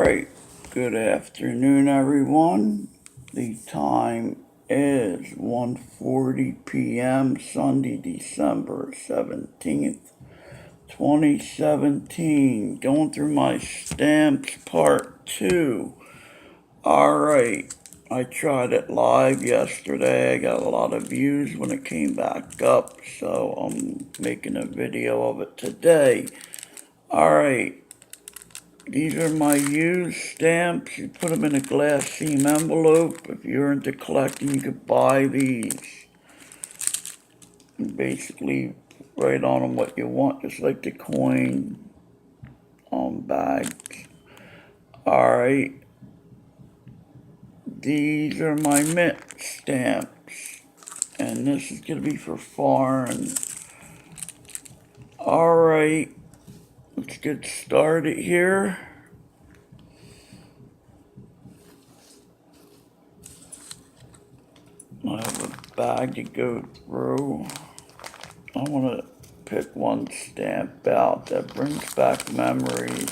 Alright, good afternoon everyone. The time is 1:40 p.m. Sunday, December 17th, 2017. Going through my stamps part 2. Alright, I tried it live yesterday. I got a lot of views when it came back up, so I'm making a video of it today. Alright. These are my used stamps. You put them in a glass seam envelope. If you're into collecting, you could buy these. And basically write on them what you want, just like the coin bags. Alright. These are my mint stamps. And this is going to be for foreign. Alright. Let's get started here. I have a bag to go through. I want to pick one stamp out that brings back memories.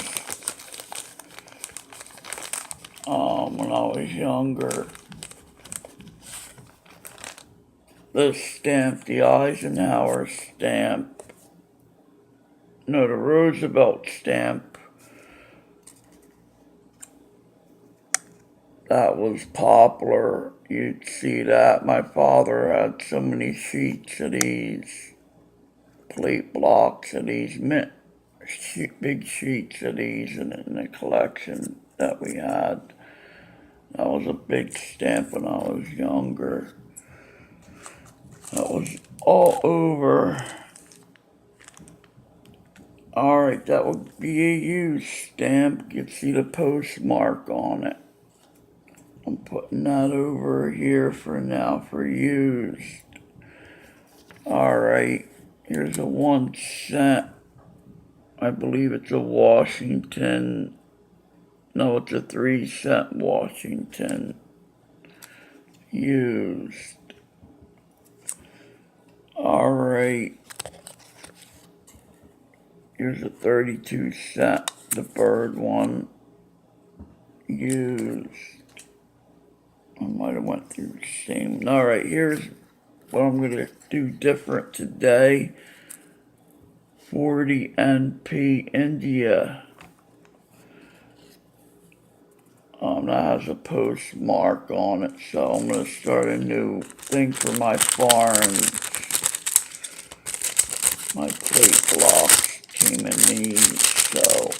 When I was younger. This stamp, the Eisenhower stamp. No, the Roosevelt stamp. That was popular. You'd see that. My father had so many sheets of these. Plate blocks of these big sheets of these in the collection that we had. That was a big stamp when I was younger. That was all over. Alright, that would be a used stamp. You can see the postmark on it. I'm putting that over here for now for used. Alright, here's a 1 cent. I believe it's a Washington. No, it's a 3 cent Washington. Used. Alright. Here's a 32 cent. The bird one. Used. I might have went through the same. Alright, here's what I'm going to do different today. 40 NP India. That has a postmark on it, so I'm going to start a new thing for my foreign. My plate blocks came in these, so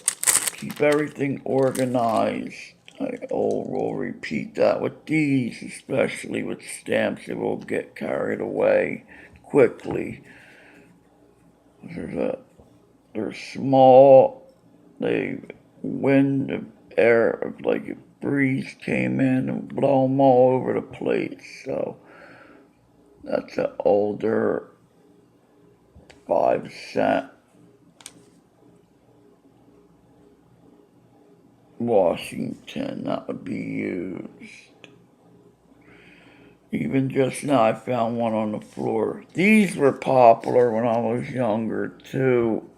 keep everything organized. I will repeat that with these, especially with stamps. They will get carried away quickly. They're small. They wind the air, like a breeze came in and blow them all over the place. So that's an older 5 cent Washington. That would be used. Even just now I found one on the floor. These were popular when I was younger too.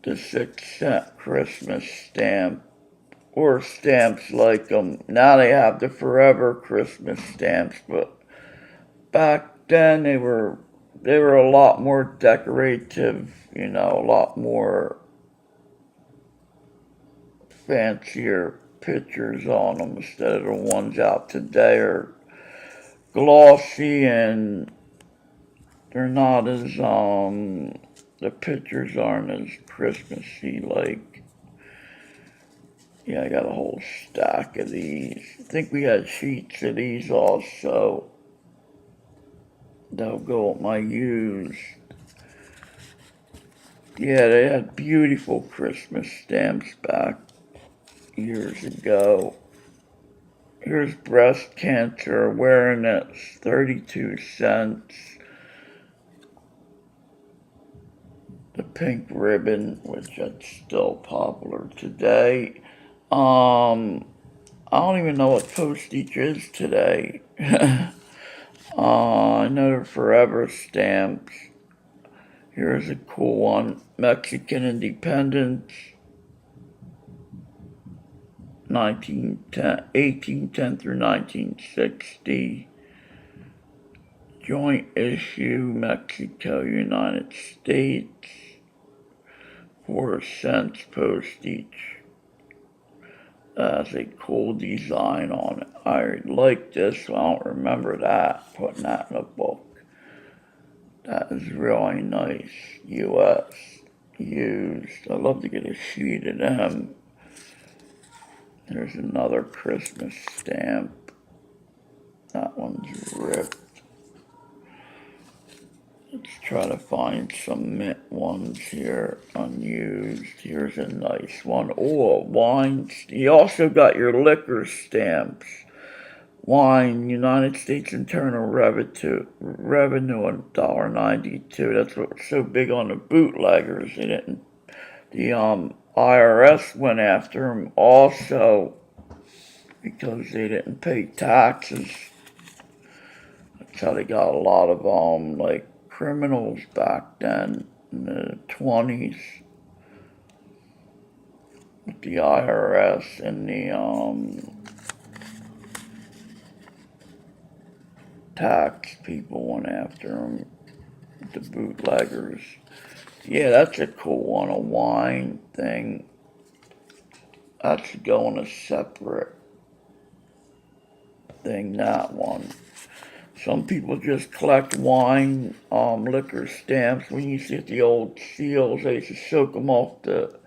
The 6 cent Christmas stamp. Or stamps like them. Now they have the forever Christmas stamps, but back then they were a lot more decorative, a lot more fancier pictures on them instead of the ones out today are glossy and they're not as the pictures aren't as Christmassy like. Yeah, I got a whole stack of these. I think we had sheets of these also. They'll go with my used. Yeah, they had beautiful Christmas stamps back years ago. Here's breast cancer awareness, 32 cents. The pink ribbon, which is still popular today. I don't even know what postage is today. I know they're forever stamps. Here's a cool one. Mexican independence. 1810 through 1960. Joint issue, Mexico, United States, 4 cents postage. Has a cool design on it. I like this, so I don't remember that, putting that in a book. That is really nice. U.S. used. I'd love to get a sheet of them. There's another Christmas stamp. That one's ripped. Let's try to find some mint ones here, unused. Here's a nice one. Oh, a wine. You also got your liquor stamps. Wine, United States Internal Revenue, $1.92. That's what's so big on the bootleggers. They didn't. The IRS went after them also because they didn't pay taxes. That's how they got a lot of like criminals back then in the 20s. With the IRS and the tax people went after them, the bootleggers. Yeah, that's a cool one, a wine thing. That should go on a separate thing, that one. Some people just collect wine, liquor stamps. When you see the old seals, they used to soak them off the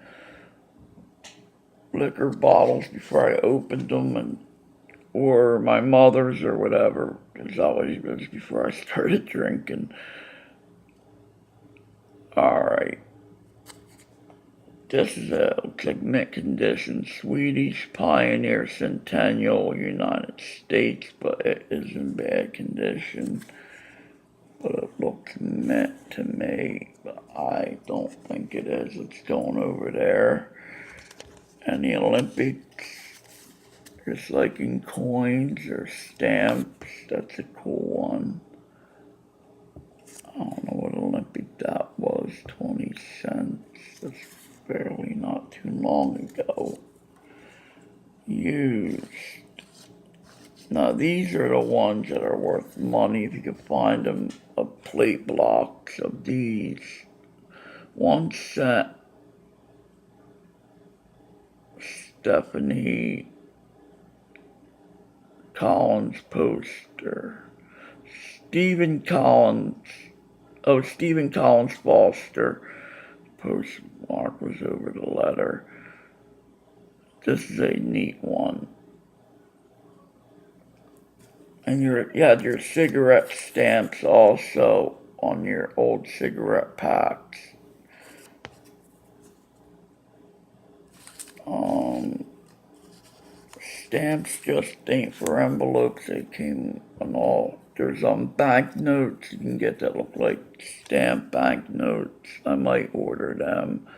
liquor bottles before I opened them, or my mother's or whatever. It always was before I started drinking. Alright. This is looks like mint condition. Swedish Pioneer Centennial, United States, but it is in bad condition. But it looks mint to me, but I don't think it is. It's going over there. And the Olympics, just like in coins or stamps, that's a cool one. I don't know what Olympic that was, 20 cents. That's barely not too long ago. Used. Now these are the ones that are worth money if you can find them. A plate blocks of these. 1 cent. Stephanie Collins poster. Stephen Collins Foster. Postmark was over the letter. This is a neat one. And you had your cigarette stamps also on your old cigarette packs. Stamps just ain't for envelopes. They came on all. There's banknotes you can get that look like stamp banknotes. I might order them.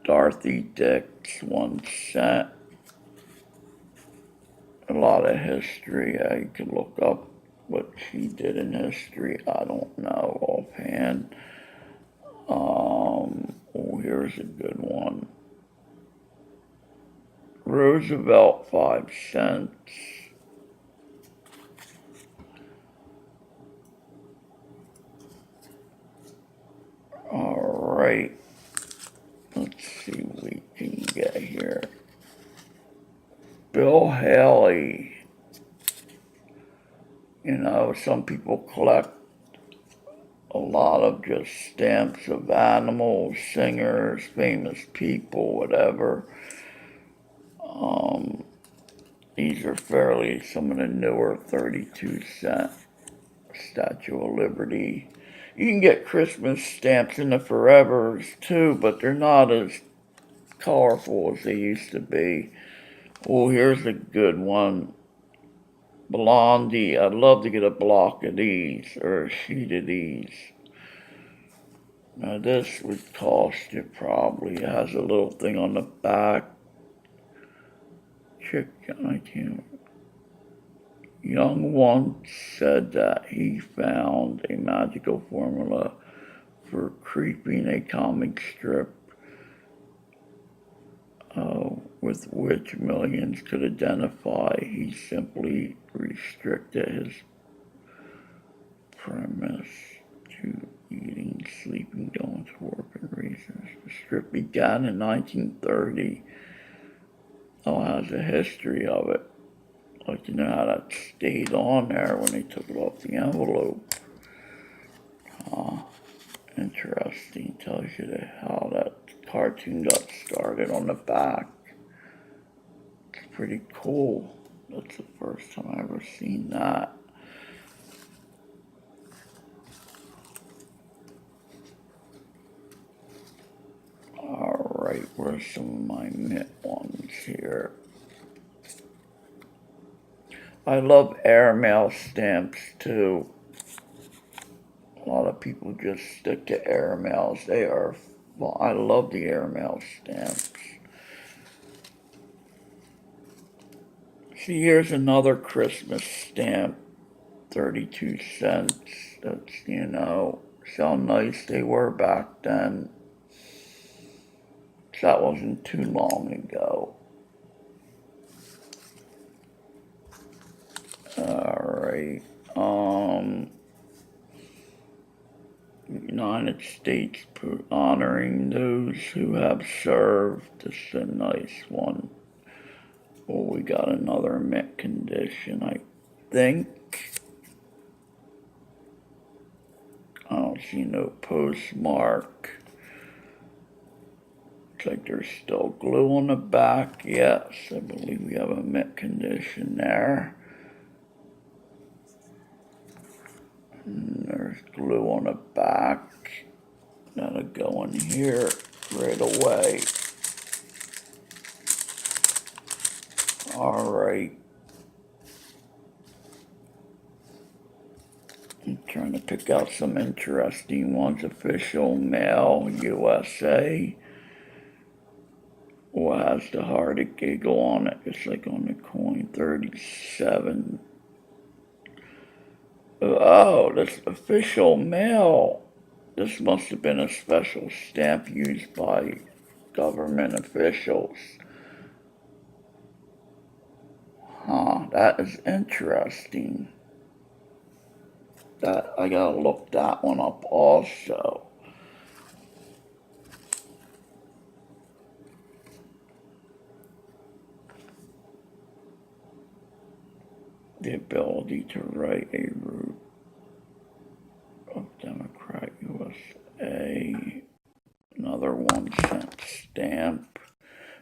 Dorothy Dix, 1 cent. A lot of history. You can look up what she did in history. I don't know offhand. Here's a good one. Roosevelt, 5 cents. Alright. Let's see what we can get here. Bill Haley. You know, some people collect a lot of just stamps of animals, singers, famous people, whatever. These are fairly some of the newer 32-cent Statue of Liberty. You can get Christmas stamps in the Forevers too, but they're not as colorful as they used to be. Oh, here's a good one. Blondie. I'd love to get a block of these, or a sheet of these. Now this would cost you probably. It has a little thing on the back. I can't. Young once said that he found a magical formula for creeping a comic strip with which millions could identify. He simply restricted his premise to eating, sleeping, going to work, and reasons. The strip began in 1930. Oh, it has a history of it. I'd like to know how that stayed on there when they took it off the envelope. Interesting. Tells you how that cartoon got started on the back. It's pretty cool. That's the first time I ever seen that. Alright, where's some of my mint ones here? I love airmail stamps too. A lot of people just stick to airmails. They are fun. I love the airmail stamps. See, here's another Christmas stamp. 32 cents. That's, how nice they were back then. That wasn't too long ago. Alright. United States honoring those who have served. This is a nice one. Oh, we got another mint condition, I think. I don't see no postmark. Looks like there's still glue on the back. Yes, I believe we have a mint condition there. And there's glue on the back. That'll go in here right away. Alright. I'm trying to pick out some interesting ones. Official Mail, USA. Oh, it has the heart of giggle on it. It's like on the coin. 37. Oh, this Official Mail. This must have been a special stamp used by government officials. Huh, that is interesting. I gotta look that one up also. The ability to write a route of Democrat USA. Another 1 cent stamp.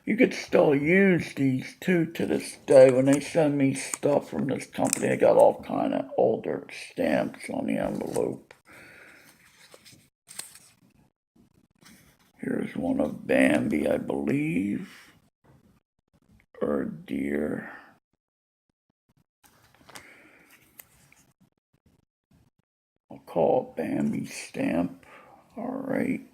You could still use these too to this day. When they send me stuff from this company, I got all kind of older stamps on the envelope. Here's one of Bambi, I believe, or deer. I'll call it Bambi stamp. Alright.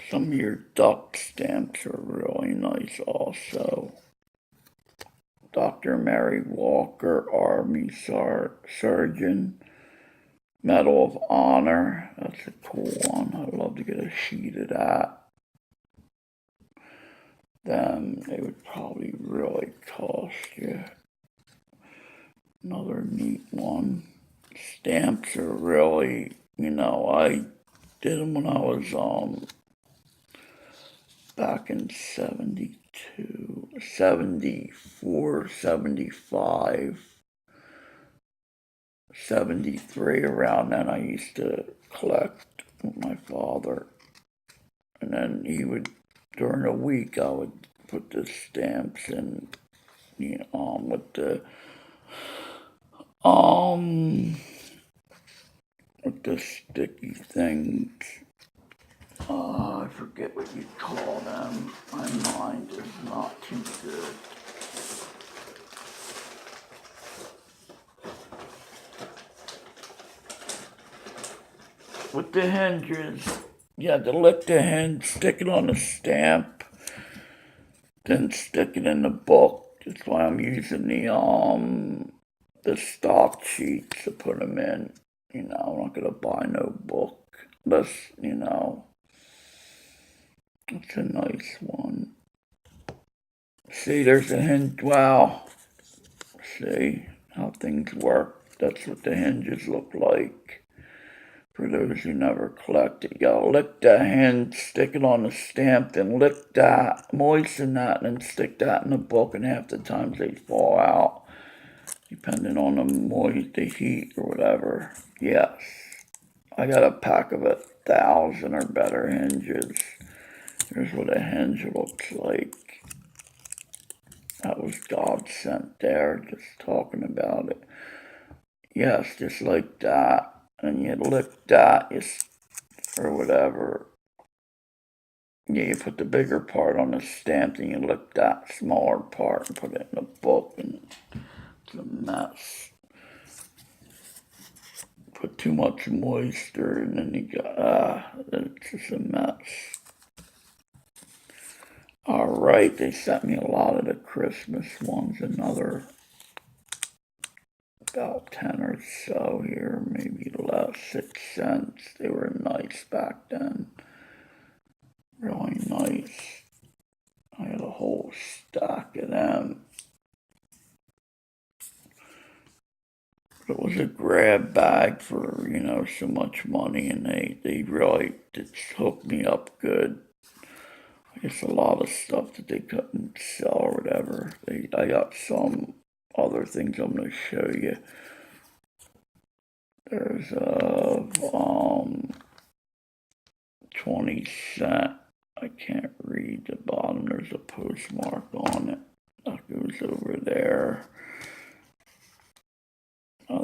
Some of your duck stamps are really nice also. Dr. Mary Walker, Army Surgeon. Medal of Honor. That's a cool one. I'd love to get a sheet of that. Then they would probably really cost you. Another neat one. Stamps are really, I did them when I was back in 72, 74, 75, 73. Around then I used to collect with my father. And then he would, during the week, I would put the stamps in, with the sticky things. I forget what you call them. My mind is not too good. With the hinges, you had to lick the hinge, stick it on the stamp, then stick it in the book. That's why I'm using the stock sheets to put them in. I'm not gonna buy no book unless, That's a nice one. See, there's a hinge. Wow. See how things work. That's what the hinges look like. For those who never collect it, you gotta lick the hinge, stick it on the stamp, then lick that, moisten that, and then stick that in the book, and half the times they fall out, depending on the heat or whatever. Yes. I got a pack of 1,000 or better hinges. Here's what a hinge looks like. That was God sent there, just talking about it. Yes, just like that. And you lick that, or whatever. Yeah, you put the bigger part on the stamp, and you lick that smaller part and put it in the book, and it's a mess. Put too much moisture, and then you got, it's just a mess. Alright, they sent me a lot of the Christmas ones, another about 10 or so here, maybe less, 6 cents. They were nice back then. Really nice. I had a whole stack of them. It was a grab bag for, so much money, and they really did hook me up good. I guess a lot of stuff that they couldn't sell or whatever. I got some other things I'm going to show you. There's a 20 cent. I can't read the bottom. There's a postmark on it. That goes over there.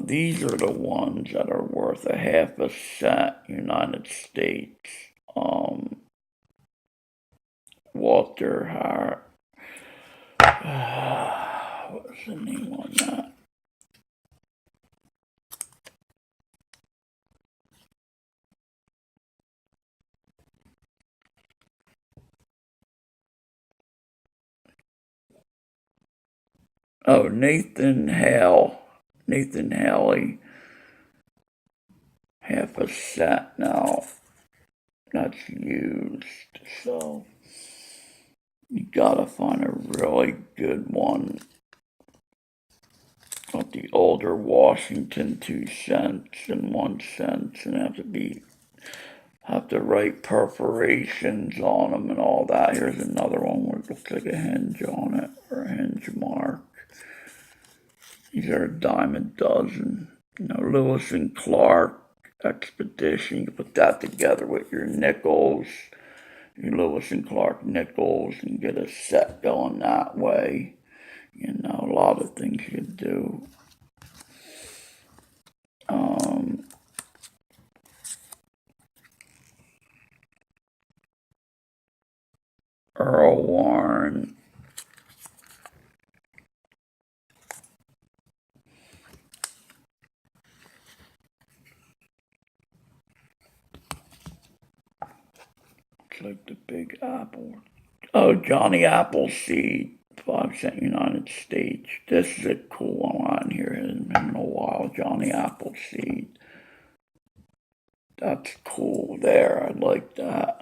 These are the ones that are worth a half a cent, United States. Walter Hart. What's the name on that? Oh, Nathan Hale. Nathan Haley. Half a cent now. That's used. So you gotta find a really good one. Like the older Washington 2 cents and 1 cent, and have to write perforations on them and all that. Here's another one where it looks like a hinge on it, or a hinge mark. These are a dime a dozen. Lewis and Clark Expedition. You put that together with your nickels, your Lewis and Clark nickels, and get a set going that way. A lot of things you do. Earl Warren. It's like the Big Apple. Oh, Johnny Appleseed. 5 cent United States. This is a cool one on here. It hasn't been in a while. Johnny Appleseed. That's cool there. I like that.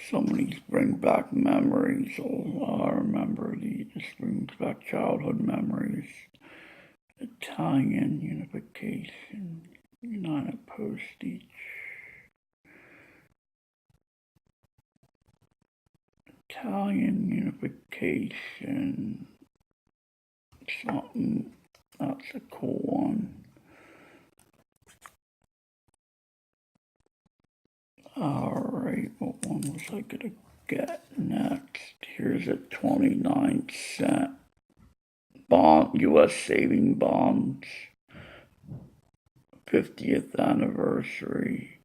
Some of these bring back memories. I remember these. This brings back childhood memories. Italian unification. United postage. Italian unification. Something. That's a cool one. Alright, what one was I gonna get next? Here's a 29 cent bond, U.S. saving bonds, 50th anniversary.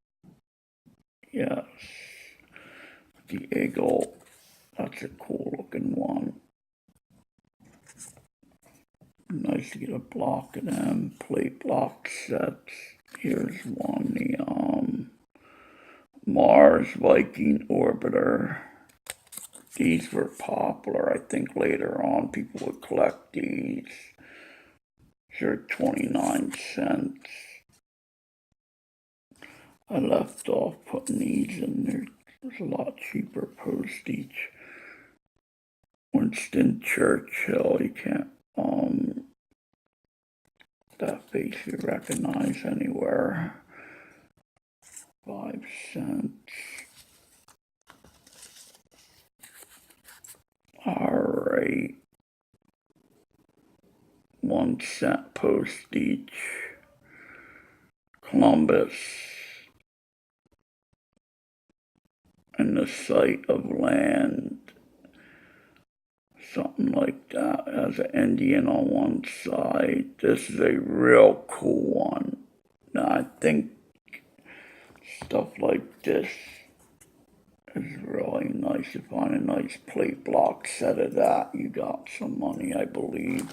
Yes, the eagle. That's a cool looking one. Nice to get a block of them. Plate block sets. Here's one, the Mars Viking Orbiter. These were popular. I think later on people would collect these. These are 29 cents. I left off putting these in there. There's a lot cheaper postage. Winston Churchill, you can't, that face you recognize anywhere. 5 cents. Alright. 1 cent postage. Columbus. And the sight of land. Something like that. It has an Indian on one side. This is a real cool one. Now I think stuff like this is really nice. You find a nice plate block set of that, you got some money, I believe.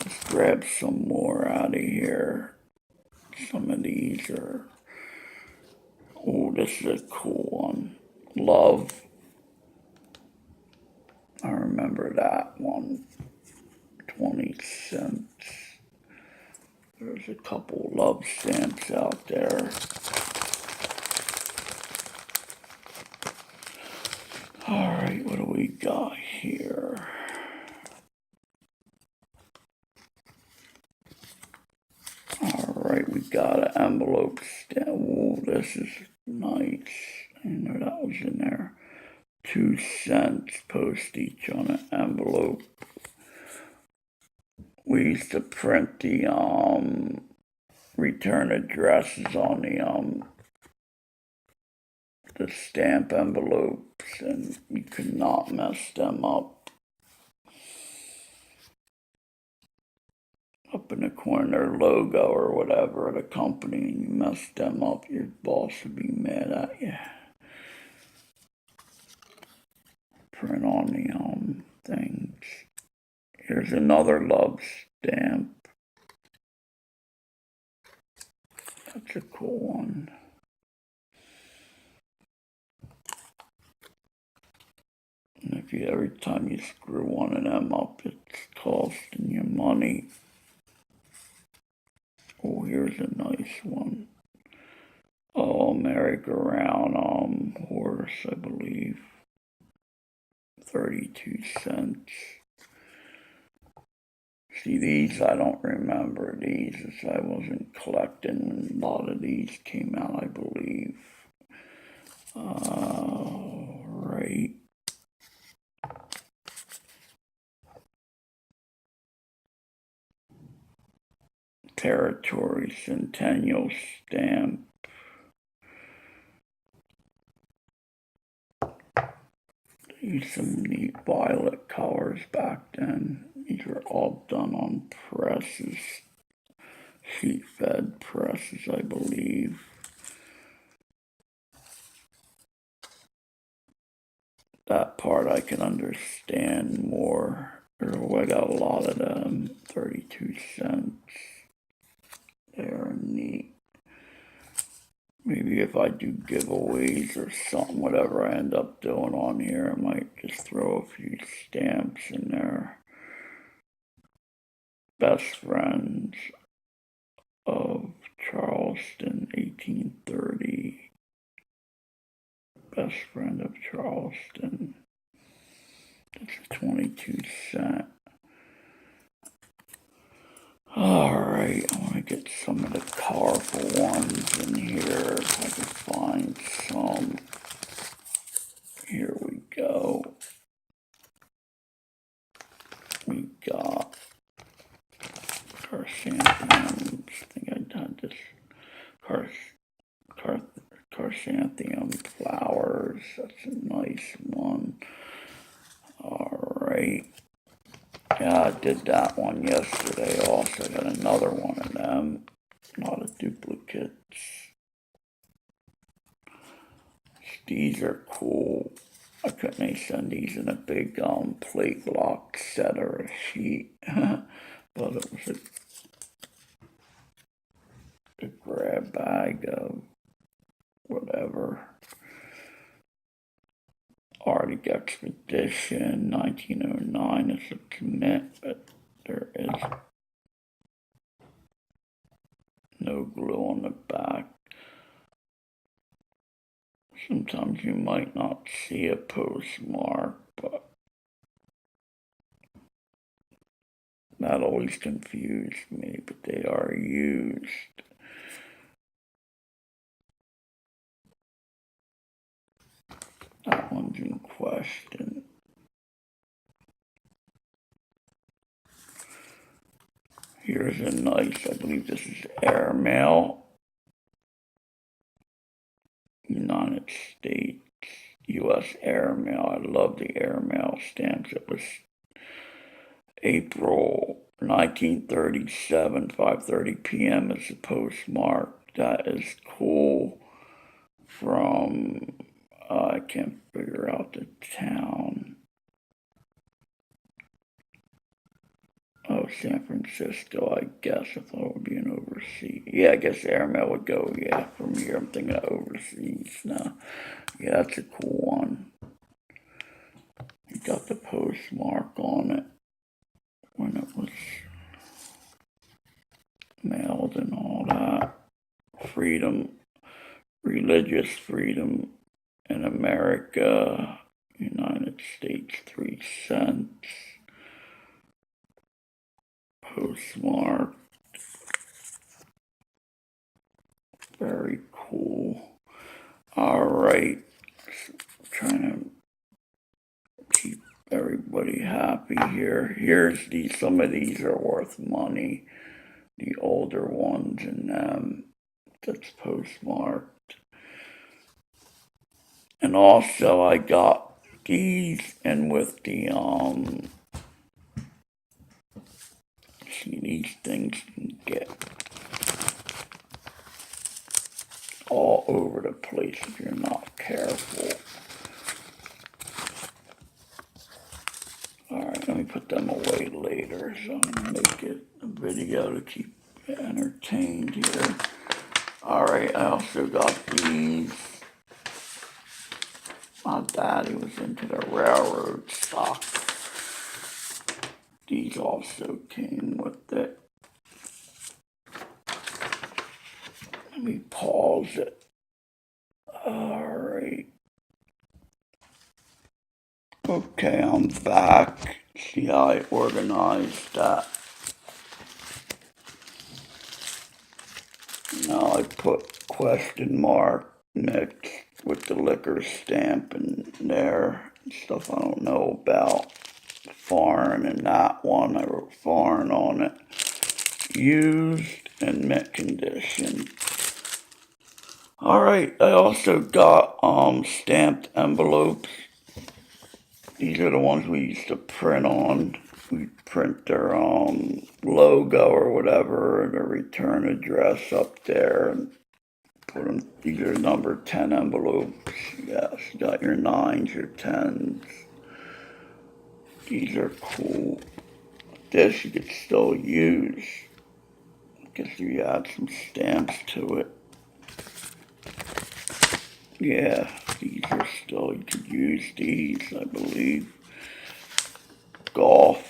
Let's grab some more out of here. Some of these are, oh, this is a cool one. Love. I remember that one. 20 cents. There's a couple love stamps out there. Alright, what do we got here? Alright, we got an envelope stamp. Oh, this is nice. I didn't know that was in there. 2 cents postage on an envelope. We used to print the return addresses on the stamp envelopes, and you could not mess them up. Up in the corner, logo or whatever of the company, and you mess them up, your boss would be mad at you. Print on the things. Here's another love stamp. That's a cool one. And if you, every time you screw one of them up, it's costing you money. Oh, here's a nice one. Oh, merry-go-round horse, I believe. 32 cents. See, these I don't remember. These, as I wasn't collecting when a lot of these came out, I believe. Right. Territory Centennial stamp. These some neat violet colors back then. These were all done on presses. Sheet fed presses, I believe. That part I can understand more. I got a lot of them. 32 cents. They're neat. Maybe if I do giveaways or something, whatever I end up doing on here, I might just throw a few stamps in there. Best friends of Charleston, 1830. Best friend of Charleston. That's a 22 cent. Alright, I want to get some of the colorful ones in here if I can find some. Here we go. We got chrysanthemums. I think I had this chrysanthemum flowers. That's a nice one. Alright. Yeah, I did that one yesterday also. I got another one of them. A lot of duplicates. These are cool. I couldn't send these in a big plate block set or a sheet. But it was a grab bag of whatever. Arctic Expedition 1909 is a commit, but there is no glue on the back. Sometimes you might not see a postmark, but that always confused me, but they are used. That one's in question. Here's a nice, I believe this is airmail. United States, U.S. airmail. I love the airmail stamps. It was April 1937, 5:30 p.m. is the postmark. That is cool. From, I can't figure out the town. Oh, San Francisco, I guess. I thought it would be an overseas. Yeah, I guess airmail would go, yeah, from here. I'm thinking of overseas now. Yeah, that's a cool one. You got the postmark on it when it was mailed and all that. Freedom, religious freedom in America, United States, 3 cents. Postmark. Very cool. All right. Trying to keep everybody happy here. Here's these. Some of these are worth money. The older ones and that's postmarked. And also I got these and with the see, these things can get all over the place if you're not careful. Alright, let me put them away later so I'm gonna make it a video to keep you entertained here. Alright, I also got these. My daddy was into the railroad stock. These also came with it. Let me pause it. Alright. Okay, I'm back. See how I organized that. Now I put question mark next with the liquor stamp in there. Stuff I don't know about. Foreign and that one. I wrote foreign on it. Used and mint condition. Alright, I also got stamped envelopes. These are the ones we used to print on. We print their logo or whatever, and a return address up there, and put them. These are number 10 envelopes. Yes, you got your 9s, your 10s. These are cool. This you could still use. I guess you add some stamps to it. Yeah, these are still, you could use these, I believe. Golf.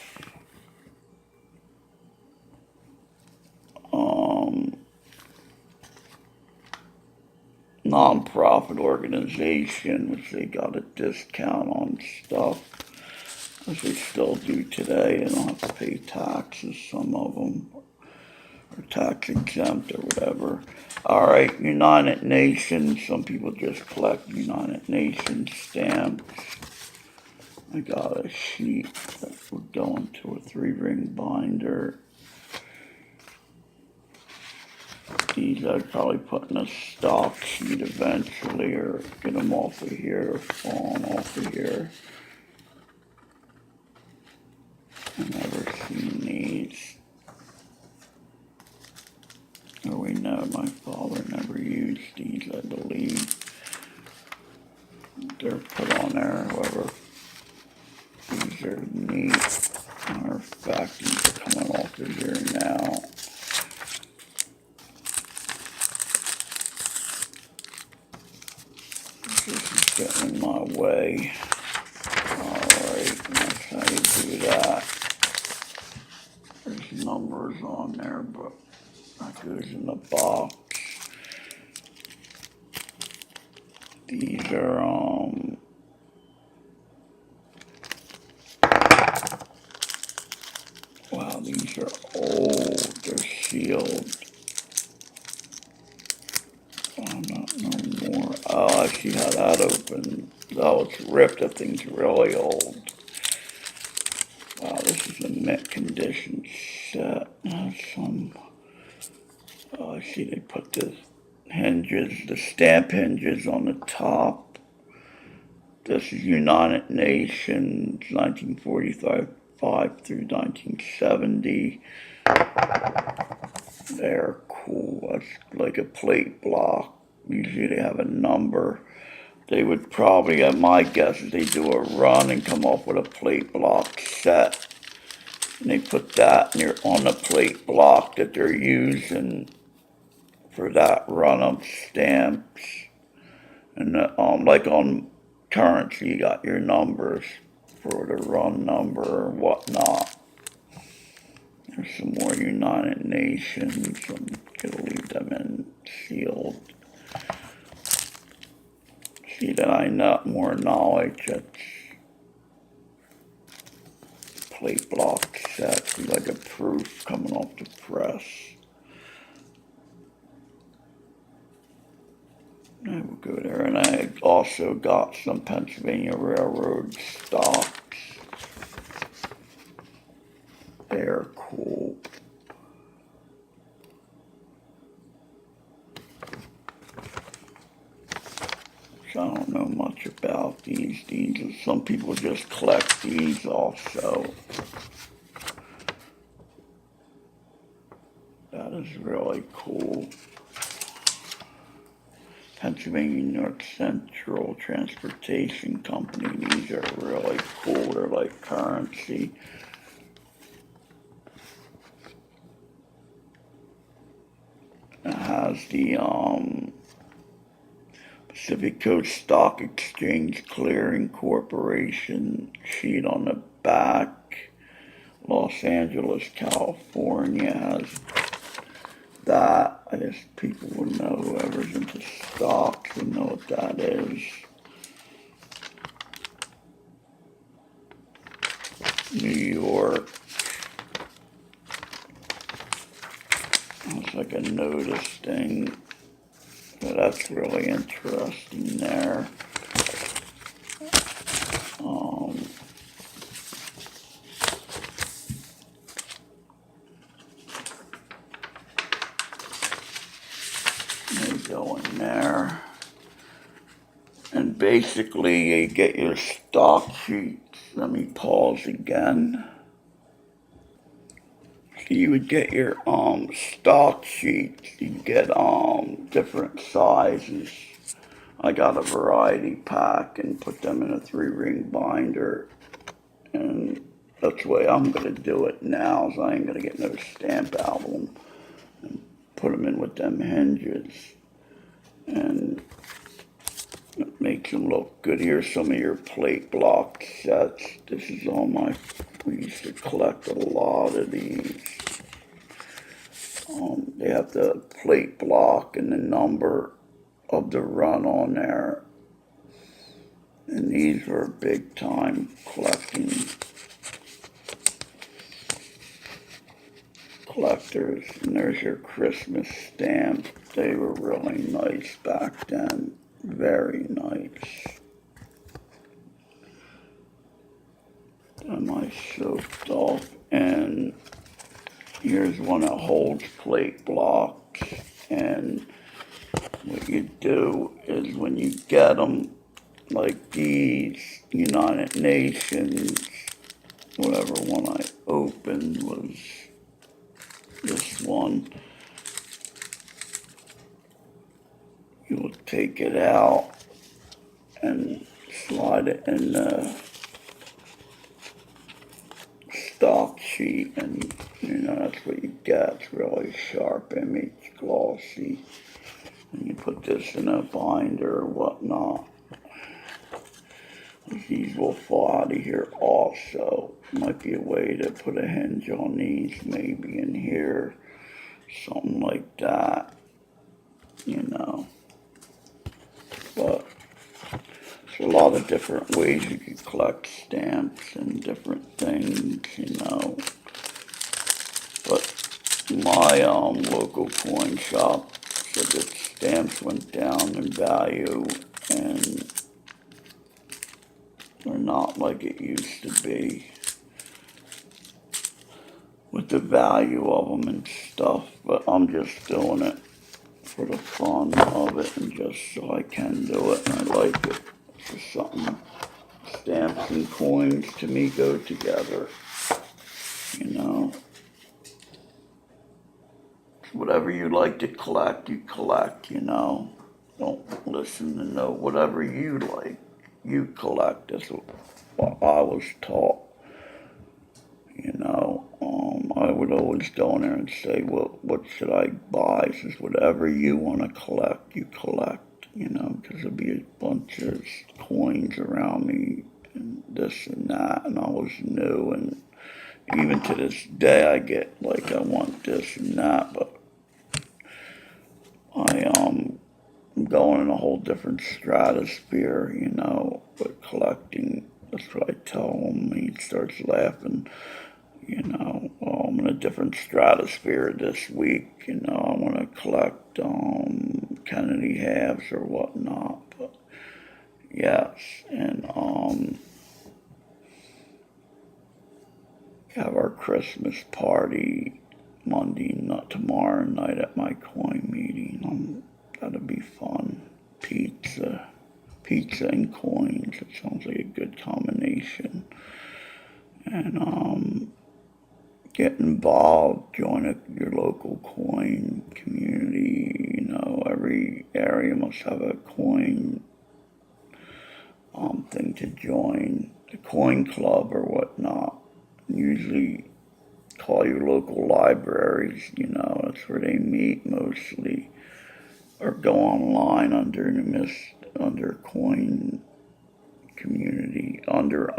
Non-profit organization, which they got a discount on stuff, as they still do today. They don't have to pay taxes, some of them, or tax exempt or whatever. All right, United Nations. Some people just collect United Nations stamps. I got a sheet that would go into a 3-ring binder. These I'd probably put in a stock sheet eventually, or get them off of here, or falling off of here. I've never seen these. Oh, we know my father never used these, I believe. They're put on there, however. These are neat. Matter of fact, these are coming off of here now. This is getting in my way. Alright, that's how you do that. There's numbers on there, but that goes in the box. These are, wow, these are old. They're sealed. Oh, not no more. Oh, I see how that opened. Oh, it's ripped. That thing's really old. Wow, this is a mint condition set. Some, oh, I see they put the hinges, the stamp hinges on the top. This is United Nations, 1945 through 1970. They're cool. That's like a plate block. Usually they have a number. They would probably, my guess is they do a run and come up with a plate block set. And they put that on the plate block that they're using for that run of stamps. And like on currency, you got your numbers for the run number or whatnot. There's some more United Nations. I'm gonna leave them in sealed. See that I got more knowledge. That's plate block set, like a proof coming off the press. I will go there, and I also got some Pennsylvania Railroad stocks. They're cool. So I don't know much about these. Some people just collect these also. That is really cool. Pennsylvania North Central Transportation Company. These are really cool. They're like currency. It has the Pacific Coast Stock Exchange Clearing Corporation sheet on the back. Los Angeles, California has that. I guess people would know, whoever's into stocks would know what that is. New York. It's like a notice thing. So that's really interesting there. They go in there. And basically you get your stock sheets. Let me pause again. So you would get your stock sheets. You get different sizes. I got a variety pack and put them in a 3-ring binder. And that's the way I'm going to do it now, so I ain't going to get no stamp album. And put them in with them hinges. And it makes them look good. Here's some of your plate block sets. This is all we used to collect a lot of these. They have the plate block and the number of the run on there. And these were big time collectors. And there's your Christmas stamp. They were really nice back then. Very nice. Then I soaked off, and here's one that holds plate blocks. And what you do is when you get them, like these United Nations, whatever one I opened was this one. You'll take it out and slide it in the stock sheet, and that's what you get. It's really sharp image, glossy. And you put this in a binder or whatnot. These will fall out of here also. Might be a way to put a hinge on these, maybe in here. Something like that, But lot of different ways you can collect stamps and different things, you know. But my local coin shop said that stamps went down in value and they're not like it used to be with the value of them and stuff. But I'm just doing it for the fun of it and just so I can do it and I like it. It's just something. Stamps and coins to me go together, you know. Whatever you like to collect, you collect, you know. Don't listen to no, whatever you like, you collect. That's what I was taught, you know. I would always go in there and say, well, what should I buy? He says, whatever you want to collect, you collect, you know, because there'll be a bunch of coins around me and this and that, and I was new, and even to this day I get like I want this and that, but I'm going in a whole different stratosphere, you know, with collecting. That's what I tell him. He starts laughing, you know. I'm in a different stratosphere this week, you know. I want to collect Kennedy halves or whatnot, but yes, and have our Christmas party Monday, not tomorrow night at my coin meeting. That'll be fun. Pizza and coins. It sounds like a good combination. And get involved. Join your local coin community. You know, every area must have a coin thing to join. A coin club or whatnot. Usually call your local libraries, you know, that's where they meet mostly, or go online under coin community, under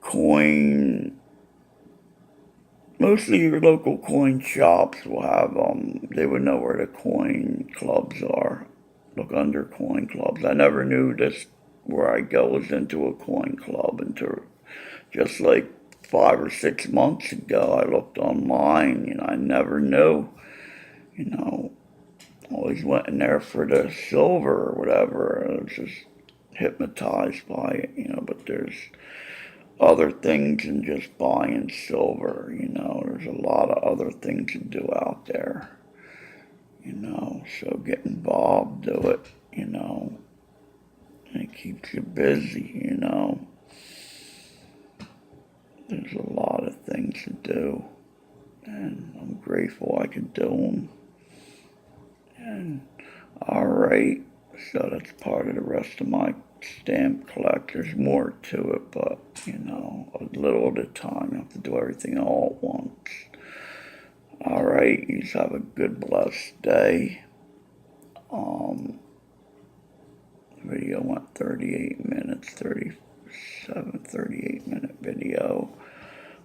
coin. Mostly your local coin shops will have they would know where the coin clubs are. Look under coin clubs. I never knew this where I go was into a coin club until just like 5 or 6 months ago. I looked online, you know, I never knew, you know, always went in there for the silver or whatever. I was just hypnotized by it, you know, but there's other things than just buying silver, you know. There's a lot of other things to do out there, you know. So get involved, do it, you know. And it keeps you busy, you know. There's a lot of things to do, and I'm grateful I could do them. And alright, so that's part of the rest of my stamp collect. There's more to it, but, you know, a little at a time. You have to do everything all at once. Alright, you have a good, blessed day. Video went 38 minutes, 38-minute video.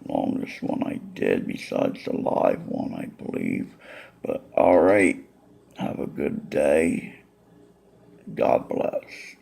Longest one I did besides the live one, I believe. But alright, have a good day. God bless.